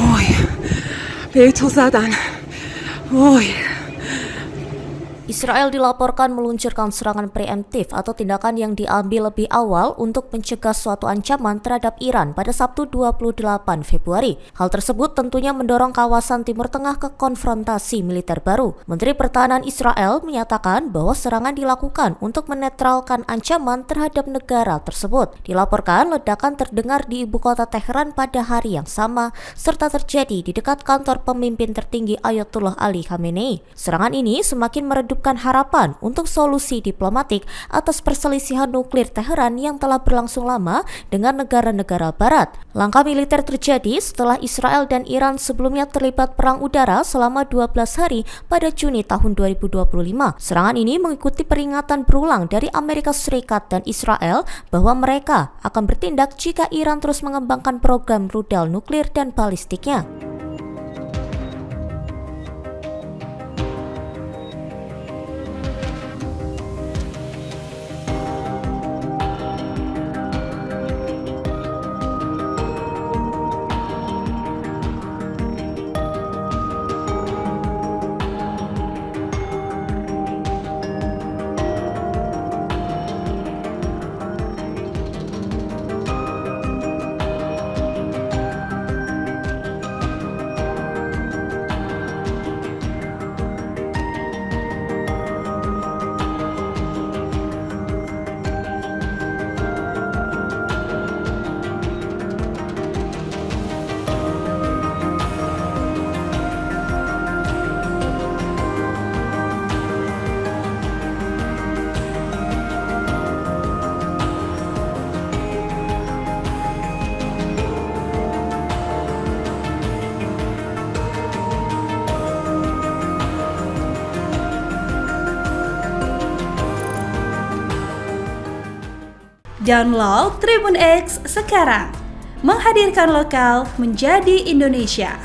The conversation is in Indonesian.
Oi, Beethoven. Oi. Israel dilaporkan meluncurkan serangan preemptif atau tindakan yang diambil lebih awal untuk mencegah suatu ancaman terhadap Iran pada Sabtu 28 Februari. Hal tersebut tentunya mendorong kawasan Timur Tengah ke konfrontasi militer baru. Menteri Pertahanan Israel menyatakan bahwa serangan dilakukan untuk menetralkan ancaman terhadap negara tersebut. Dilaporkan ledakan terdengar di ibu kota Teheran pada hari yang sama, serta terjadi di dekat kantor pemimpin tertinggi Ayatollah Ali Khamenei. Serangan ini semakin meredupkan harapan untuk solusi diplomatik atas perselisihan nuklir Teheran yang telah berlangsung lama dengan negara-negara barat. Langkah militer terjadi setelah Israel dan Iran sebelumnya terlibat perang udara selama 12 hari pada Juni tahun 2025. Serangan ini mengikuti peringatan berulang dari Amerika Serikat dan Israel bahwa mereka akan bertindak jika Iran terus mengembangkan program rudal nuklir dan balistiknya. Download Tribun X sekarang, menghadirkan lokal menjadi Indonesia.